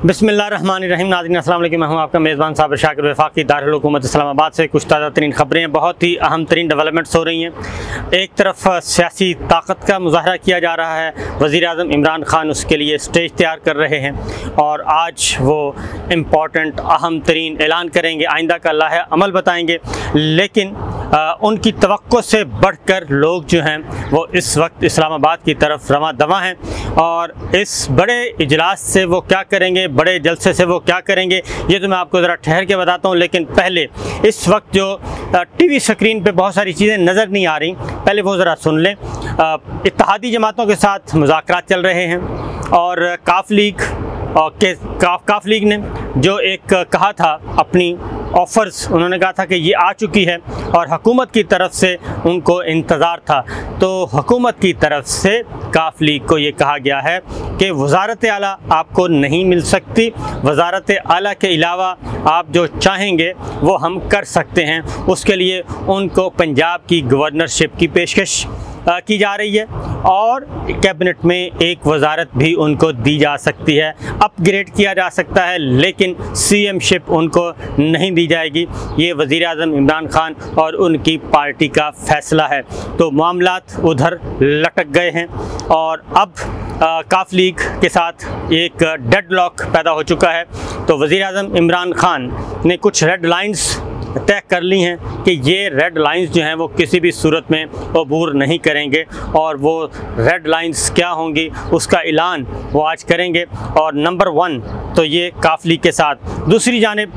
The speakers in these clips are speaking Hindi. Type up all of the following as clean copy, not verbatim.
बिस्मिल्लाहिर्रहमानिर्रहीम। नाज़रीन अस्सलाम वालेकुम। मैं हूं आपका मेज़बान साबिर शाकिर वफाकी दारुल हुकूमत इस्लामाबाद से। कुछ ताज़ा तरीन ख़बरें, बहुत ही अहम तरीन डेवलपमेंट्स हो रही हैं। एक तरफ सियासी ताकत का मुज़ाहरा किया जा रहा है, वज़ीर आज़म इमरान ख़ान उसके लिए स्टेज तैयार कर रहे हैं और आज वो इम्पॉर्टेंट अहम तरीन ऐलान करेंगे, आइंदा का लाहे अमल बताएँगे। लेकिन उनकी तवक्को से बढ़कर लोग जो हैं वो इस वक्त इस्लामाबाद की तरफ रवां दवा हैं और इस बड़े इजलास से वो क्या करेंगे, बड़े जलसे से वो क्या करेंगे, ये तो मैं आपको ज़रा ठहर के बताता हूँ। लेकिन पहले इस वक्त जो टीवी स्क्रीन पे बहुत सारी चीज़ें नज़र नहीं आ रही, पहले वो ज़रा सुन लें। इत्तेहादी जमातों के साथ मुज़ाकरात चल रहे हैं और काफ लीग ने जो एक कहा था अपनी ऑफ़र्स, उन्होंने कहा था कि ये आ चुकी है और हुकूमत की तरफ से उनको इंतज़ार था। तो हुकूमत की तरफ से काफ लीग को ये कहा गया है कि वज़ारत आला आपको नहीं मिल सकती, वज़ारत आला के अलावा आप जो चाहेंगे वो हम कर सकते हैं। उसके लिए उनको पंजाब की गवर्नरशिप की पेशकश की जा रही है और कैबिनेट में एक वज़ारत भी उनको दी जा सकती है, अपग्रेड किया जा सकता है, लेकिन सीएमशिप उनको नहीं दी जाएगी। ये वज़ीर आज़म इमरान ख़ान और उनकी पार्टी का फ़ैसला है। तो मामलात उधर लटक गए हैं और अब काफ लीग के साथ एक डेडलॉक पैदा हो चुका है। तो वज़ीर आज़म इमरान ख़ान ने कुछ रेड लाइंस तय कर ली हैं कि ये रेड लाइंस जो हैं वो किसी भी सूरत में अबूर नहीं करेंगे और वो रेड लाइंस क्या होंगी उसका ऐलान वो आज करेंगे। और नंबर 1 तो ये काफ लीग के साथ। दूसरी जानिब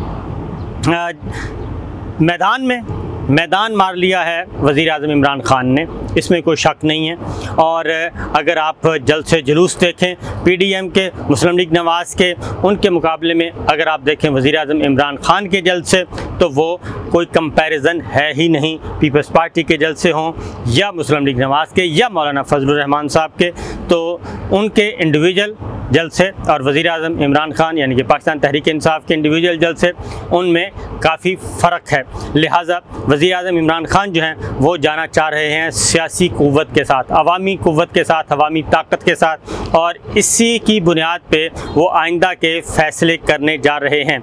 मैदान मार लिया है वज़ीर आज़म इमरान ख़ान ने, इसमें कोई शक नहीं है। और अगर आप जल्द से जुलूस देखें PDM के, मुस्लिम लीग नवाज़ के, उनके मुकाबले में अगर आप देखें वज़ीर आज़म इमरान ख़ान के जल्द से, तो वो कोई कंपैरिजन है ही नहीं। पीपल्स पार्टी के जल्द से हों या मुस्लिम लीग नवाज़ के या मौलाना फजलुर रहमान साहब के, तो उनके इंडिविजुअल जलसे और वज़ीर आज़म इमरान ख़ान यानी कि पाकिस्तान तहरीक इंसाफ के इंडिविजुअल जलसे, उनमें काफ़ी फ़र्क है। लिहाजा वज़ीर आज़म इमरान ख़ान जो हैं वो जाना चाह रहे हैं सियासी क़ुव्वत के साथ, अवामी क़ुव्वत के साथ, अवामी ताकत के साथ, और इसी की बुनियाद पे वो आइंदा के फ़ैसले करने जा रहे हैं।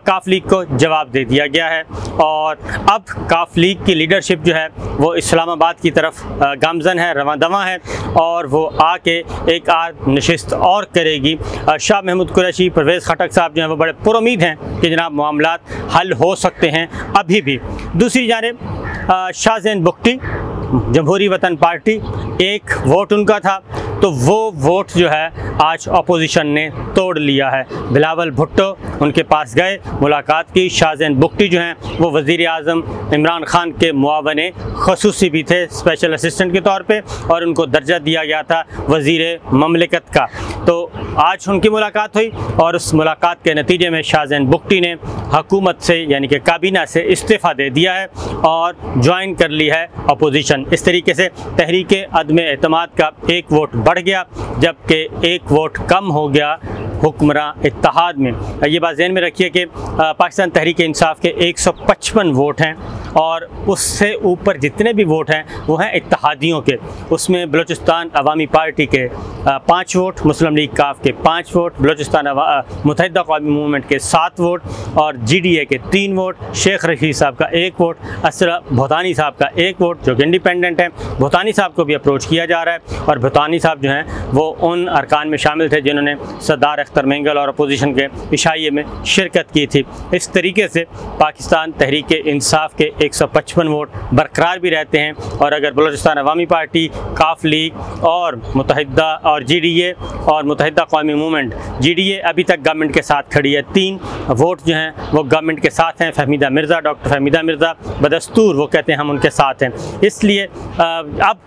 काफ लीग को जवाब दे दिया गया है और अब काफ लीग की लीडरशिप जो है वो इस्लामाबाद की तरफ गामज़न है, रवां दवा है और वो आके एक आध नशिस्त और करेगी। शाह महमूद कुरैशी, परवेज़ खटक साहब जो हैं वो बड़े पुरुमीद हैं कि जनाब मामलात हल हो सकते हैं अभी भी। दूसरी जानिब शाहज़ैन बुख्ती, जमहूरी वतन पार्टी, एक वोट उनका था, तो वो वोट जो है आज अपोजिशन ने तोड़ लिया है। बिलावल भुट्टो उनके पास गए, मुलाकात की। शाहज़ैन बुख्ती जो हैं वो वज़ीर आज़म इमरान ख़ान के मुआवने ख़ुसूसी भी थे, स्पेशल असिस्टेंट के तौर पे, और उनको दर्जा दिया गया था वज़ीर ममलिकत का। तो आज उनकी मुलाकात हुई और उस मुलाकात के नतीजे में शाहज़ैन बुख्ती ने हुकूमत से यानी कि काबीना से इस्तीफ़ा दे दिया है और ज्वाइन कर ली है अपोजिशन। इस तरीके से तहरीक अदम एतमाद का एक वोट बढ़ गया जबकि एक वोट कम हो गया हुक्मरान इत्तेहाद में। ये बात ज़हन में रखिए कि पाकिस्तान तहरीक इंसाफ के 155 वोट हैं और उससे ऊपर जितने भी वोट हैं वो हैं इत्तेहादियों के। उसमें बलूचिस्तान अवामी पार्टी के 5 वोट, मुस्लिम लीग काफ के 5 वोट, बलूचिस्तान मुत्तहिदा कौमी मूवमेंट के 7 वोट और GDA के 3 वोट, शेख रशीद साहब का 1 वोट, अशरफ भूतानी साहब का 1 वोट जो कि इंडिपेंडेंट हैं। भूतानी साहब को भी अप्रोच किया जा रहा है और भूतानी साहब जो हैं वो उन अरकान में शामिल थे जिन्होंने सरदार अख्तर मेंगल और अपोजिशन के इशाइये में शिरकत की थी। इस तरीके से पाकिस्तान तहरीक इंसाफ के 155 वोट बरकरार भी रहते हैं और अगर बलूचिस्तान अवामी पार्टी, काफ लीग और मुत्तहिदा और GDA और मुत्तहिदा कौमी मूवमेंट, GDA अभी तक गवर्नमेंट के साथ खड़ी है, 3 वोट जो हैं वो गवर्नमेंट के साथ हैं। फहमीदा मिर्ज़ा, डॉक्टर फहमीदा मिर्ज़ा बदस्तूर वो कहते हैं हम उनके साथ हैं। इसलिए अब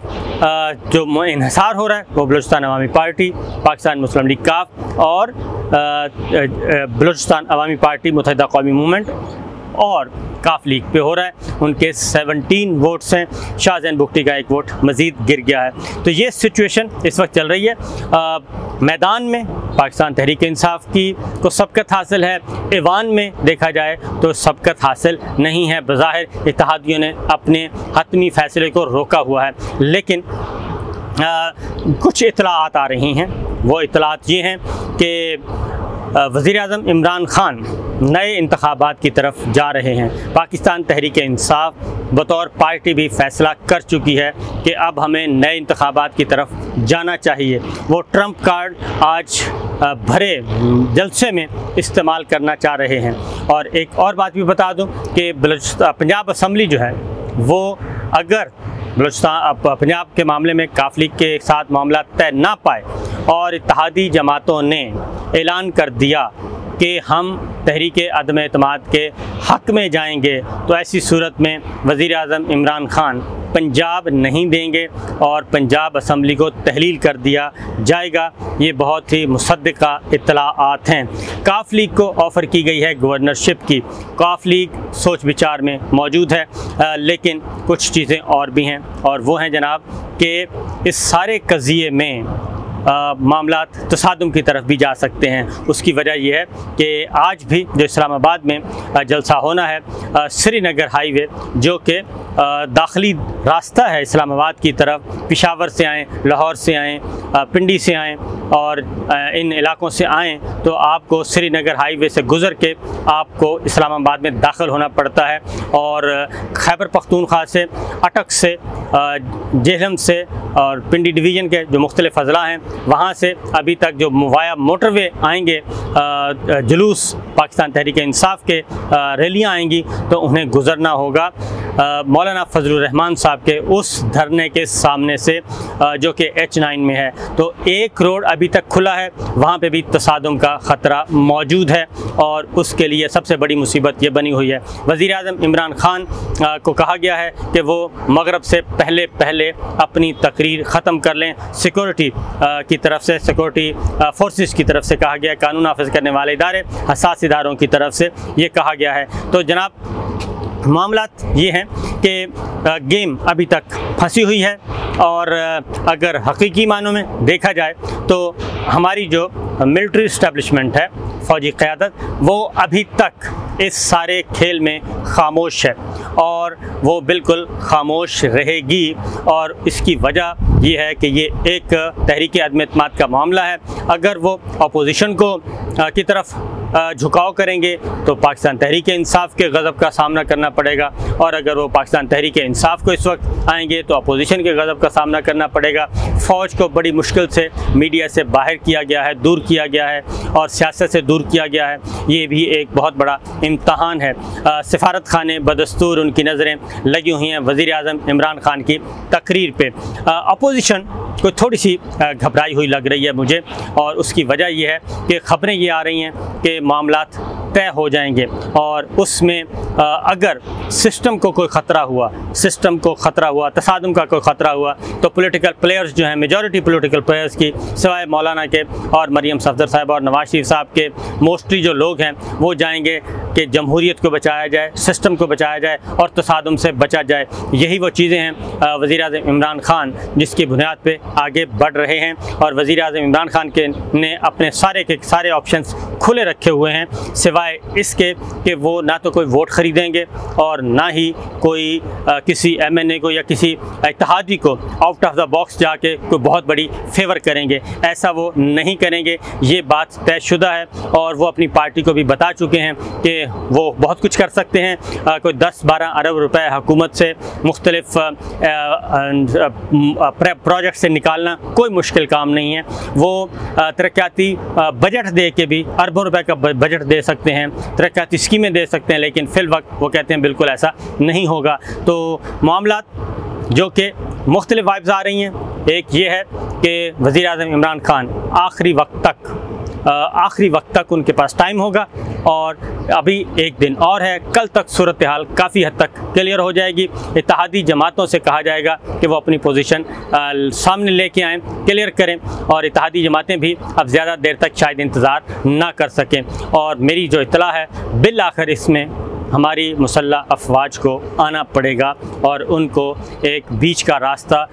जो इन्हिसार हो रहा है वो बलूचिस्तान अवामी पार्टी, पाकिस्तान मुस्लिम लीग काफ और बलूचिस्तान अवामी पार्टी, मुत्तहिदा कौमी मूवमेंट और काफ लीग पे हो रहा है। उनके 17 वोट्स हैं, शाहज़ैन बुख्ती का 1 वोट मज़ीद गिर गया है। तो ये सिचुएशन इस वक्त चल रही है। मैदान में पाकिस्तान तहरीक इंसाफ की को सबकत हासिल है, ऐवान में देखा जाए तो सबकत हासिल नहीं है। बज़ाहिर इत्तेहादियों ने अपने हतमी फ़ैसले को रोका हुआ है, लेकिन कुछ इत्तलाआत आ रही हैं। वो इत्तलाआत ये हैं कि वज़ीर-ए-आज़म इमरान खान नए इंतखाबात की तरफ जा रहे हैं। पाकिस्तान तहरीक इंसाफ बतौर पार्टी भी फ़ैसला कर चुकी है कि अब हमें नए इंतखाबात की तरफ जाना चाहिए। वो ट्रंप कार्ड आज भरे जलसे में इस्तेमाल करना चाह रहे हैं। और एक और बात भी बता दूं कि पंजाब असम्बली जो है वो अगर पंजाब के मामले में काफ लीग के साथ मामला तय ना पाए और इत्तेहादी जमातों ने ऐलान कर दिया कि हम तहरीक अदम एतमाद के हक़ में जाएंगे, तो ऐसी सूरत में वज़ीर-ए-आज़म इमरान खान पंजाब नहीं देंगे और पंजाब असम्बली को तहलील कर दिया जाएगा। ये बहुत ही मुसद्दिक़ा इत्तलाआत हैं। काफ लीग को ऑफ़र की गई है गवर्नरशिप की। काफ लीग सोच विचार में मौजूद है, लेकिन कुछ चीज़ें और भी हैं, और वो हैं जनाब कि इस सारे कज़िये में मामला तसादुम की तरफ भी जा सकते हैं। उसकी वजह यह है कि आज भी जो इस्लामाबाद में जलसा होना है, श्रीनगर हाईवे जो कि दाखिली रास्ता है इस्लामाबाद की तरफ, पेशावर से आएँ, लाहौर से आएँ, पिंडी से आएँ और इन इलाकों से आएँ तो आपको श्रीनगर हाईवे से गुज़र के आपको इस्लामाबाद में दाखिल होना पड़ता है। और खैबर पख्तूनख्वा से, अटक से, जेहलम से और पिंडी डिवीज़न के जो मुख्तलिफ अज़ला हैं वहाँ से अभी तक जो वाया मोटरवे आएंगे, जुलूस पाकिस्तान तहरीक इंसाफ के रैलियाँ आएंगी तो उन्हें गुज़रना होगा मौलाना फजलुर रहमान साहब के उस धरने के सामने से जो कि H9 में है। तो एक रोड अभी तक खुला है, वहाँ पे भी तसादुम का ख़तरा मौजूद है और उसके लिए सबसे बड़ी मुसीबत ये बनी हुई है। वज़ीर-ए-आज़म इमरान खान को कहा गया है कि वो मगरब से पहले अपनी तकरीर ख़त्म कर लें। सिक्योरिटी की तरफ से, सिक्योरिटी फोर्सेस की तरफ से कहा गया है, कानून नाफिज करने वाले इदारे, हसास इदारों की तरफ से ये कहा गया है। तो जनाब मामला ये हैं कि गेम अभी तक फंसी हुई है और अगर हकीकी मानों में देखा जाए तो हमारी जो मिलिट्री इस्टेब्लिशमेंट है, फ़ौजी क़यादत, वो अभी तक इस सारे खेल में खामोश है और वो बिल्कुल खामोश रहेगी। और इसकी वजह ये है कि ये एक तहरीक अदम एतमाद का मामला है। अगर वो अपोजिशन को की तरफ झुकाव करेंगे तो पाकिस्तान तहरीक इंसाफ के गज़ब का सामना करना पड़ेगा, और अगर वो पाकिस्तान तहरीक इंसाफ को इस वक्त आएंगे तो अपोजिशन के गज़ब का सामना करना पड़ेगा। फ़ौज को बड़ी मुश्किल से मीडिया से बाहर किया गया है, दूर किया गया है और सियासत से दूर किया गया है। ये भी एक बहुत बड़ा इम्तहान है। सफारत खाने बदस्तूर उनकी नज़रें लगी हुई हैं वज़ीर-ए-आज़म इमरान खान की तकरीर पे। अपोजिशन को थोड़ी सी घबराई हुई लग रही है मुझे, और उसकी वजह यह है कि ख़बरें ये आ रही हैं कि मामलात तय हो जाएंगे और उसमें अगर सिस्टम को कोई ख़तरा हुआ, तसादुम का कोई ख़तरा हुआ तो पॉलिटिकल प्लेयर्स जो हैं, मेजॉरिटी पॉलिटिकल प्लेयर्स की सिवाय मौलाना के और मरियम सफदर साहब और नवाज शरीफ साहब के मोस्टली जो लोग हैं वो जाएंगे कि जमहूरियत को बचाया जाए, सिस्टम को बचाया जाए और तसादुम से बचा जाए। यही वो चीज़ें हैं वज़ीर-ए-आज़म इमरान खान जिसकी बुनियाद पे आगे बढ़ रहे हैं। और वज़ीर-ए-आज़म इमरान खान ने अपने सारे के सारे ऑप्शंस खुले रखे हुए हैं, सिवाय इसके कि वो ना तो कोई वोट ख़रीदेंगे और ना ही कोई किसी MNA को या किसी इत्तेहादी को आउट ऑफ द बॉक्स जाके कोई बहुत बड़ी फेवर करेंगे। ऐसा वो नहीं करेंगे, ये बात तयशुदा है और वो अपनी पार्टी को भी बता चुके हैं कि वो बहुत कुछ कर सकते हैं। कोई 10-12 अरब रुपए हुकूमत से मुख्तलिफ प्रोजेक्ट से निकालना कोई मुश्किल काम नहीं है। वो तरक्याती बजट दे के भी अरबों रुपए का बजट दे सकते हैं, तरक्याती स्कीमें दे सकते हैं, लेकिन फिल वक्त वो कहते हैं बिल्कुल ऐसा नहीं होगा। तो मामला जो कि मुख्तलिफ वाइब्स आ रही हैं, एक ये है कि वज़ीर-ए-आज़म इमरान खान आखिरी वक्त तक उनके पास टाइम होगा और अभी एक दिन और है, कल तक सूरत हाल काफ़ी हद तक क्लियर हो जाएगी। इत्तेहादी जमातों से कहा जाएगा कि वो अपनी पोजीशन सामने लेके आएँ, क्लियर करें, और इत्तेहादी जमातें भी अब ज़्यादा देर तक शायद इंतज़ार ना कर सकें। और मेरी जो इत्तला है बिल आखिर इसमें हमारी मुसल्लह अफवाज को आना पड़ेगा और उनको एक बीच का रास्ता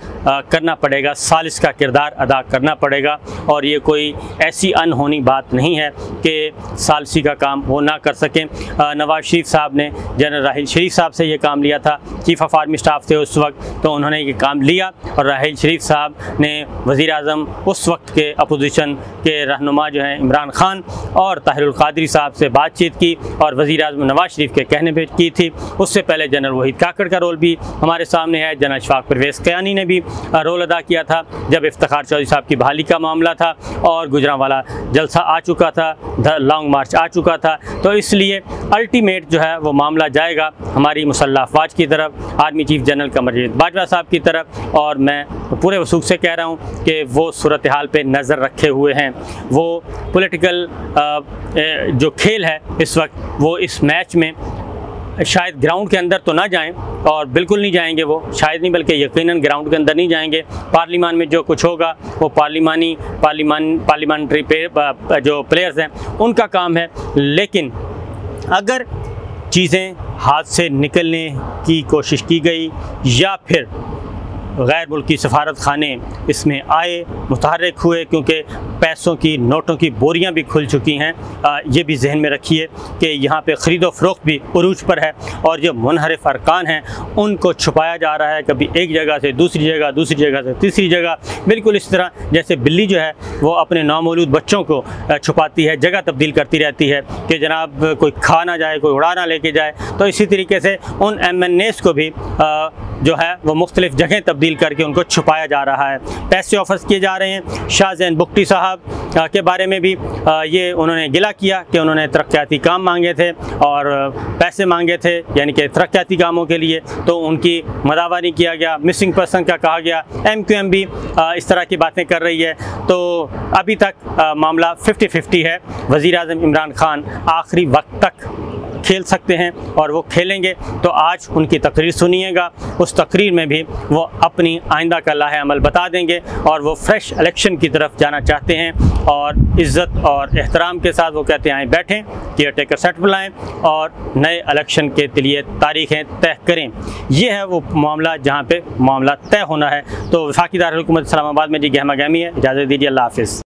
करना पड़ेगा, सालिस का किरदार अदा करना पड़ेगा। और ये कोई ऐसी अनहोनी बात नहीं है कि सालसी का काम वो ना कर सकें। नवाज शरीफ साहब ने जनरल राहील शरीफ साहब से ये काम लिया था, चीफ़ ऑफ आर्मी स्टाफ थे उस वक्त, तो उन्होंने ये काम लिया और राहील शरीफ साहब ने वज़ीर आज़म उस वक्त के अपोजिशन के रहनुमा जो हैं इमरान खान और ताहिरुल क़ादरी साहब से बातचीत की और वज़ीर आज़म नवाज शरीफ के कहने पर की थी। उससे पहले जनरल वहीद काकड़ का रोल भी हमारे सामने है, जनरल अशफाक परवेज़ क़यानी ने भी रोल अदा किया था जब इफ्तिखार चौधरी साहब की बहाली का मामला था और गुजरांवाला जलसा आ चुका था, लॉन्ग मार्च आ चुका था। तो इसलिए अल्टीमेट जो है वो मामला जाएगा हमारी मुसल्लह अफवाज की तरफ, army chief general Kamarjit Bajwa साहब की तरफ। और मैं पूरे वसूख से कह रहा हूँ कि वो सूरत हाल पे नज़र रखे हुए हैं। वो पॉलिटिकल जो खेल है इस वक्त, वो इस मैच में शायद ग्राउंड के अंदर तो ना जाएं और बिल्कुल नहीं जाएंगे, वो शायद नहीं बल्कि यकीनन ग्राउंड के अंदर नहीं जाएंगे। पार्लिमान में जो कुछ होगा वो पार्लियामेंट्री जो प्लेयर्स हैं उनका काम है। लेकिन अगर चीज़ें हाथ से निकलने की कोशिश की गई या फिर गैर मुल्की सफारत खाने इसमें आए, मुतहर्रिक हुए, क्योंकि पैसों की नोटों की बोरियां भी खुल चुकी हैं, ये भी जहन में रखिए कि यहाँ पे ख़रीदो फ़रोख्त भी उरूज पर है और जो मुनहरिफ अरकान हैं उनको छुपाया जा रहा है, कभी एक जगह से दूसरी जगह, दूसरी जगह से तीसरी जगह, बिल्कुल इस तरह जैसे बिल्ली जो है वो अपने नौमौलूद बच्चों को छुपाती है, जगह तब्दील करती रहती है कि जनाब कोई खा ना जाए, कोई उड़ा ना लेके जाए। तो इसी तरीके से उन MNAs को भी जो है वो मुख्तलिफ जगह तब्दील करके उनको छुपाया जा रहा है। पैसे ऑफर्स किए जा रहे हैं। शाहजैन बुगटी साहब के बारे में भी ये उन्होंने गिला किया कि उन्होंने तरक्याती काम मांगे थे और पैसे मांगे थे, यानी कि तरक्याती कामों के लिए, तो उनकी मदावारी किया गया, मिसिंग पर्सन का कहा गया। MQM भी इस तरह की बातें कर रही है। तो अभी तक मामला 50-50 है। वज़ीर आज़म इमरान खान आखिरी वक्त तक खेल सकते हैं और वो खेलेंगे। तो आज उनकी तकरीर सुनिएगा, उस तकरीर में भी वो अपनी आइंदा का लाहे अमल बता देंगे और वो फ्रेश इलेक्शन की तरफ जाना चाहते हैं और इज़्ज़त और एहतराम के साथ वो कहते हैं आए बैठें, केयर टेकर सेट बुलाएँ और नए इलेक्शन के लिए तारीखें तय करें। ये है वो मामला जहाँ पे मामला तय होना है। तो वफाकी दारुल हुकूमत इस्लामाबाद में जी गहमा गहमी है। इजाज़त दीजिए, अल्लाह हाफ़िज़।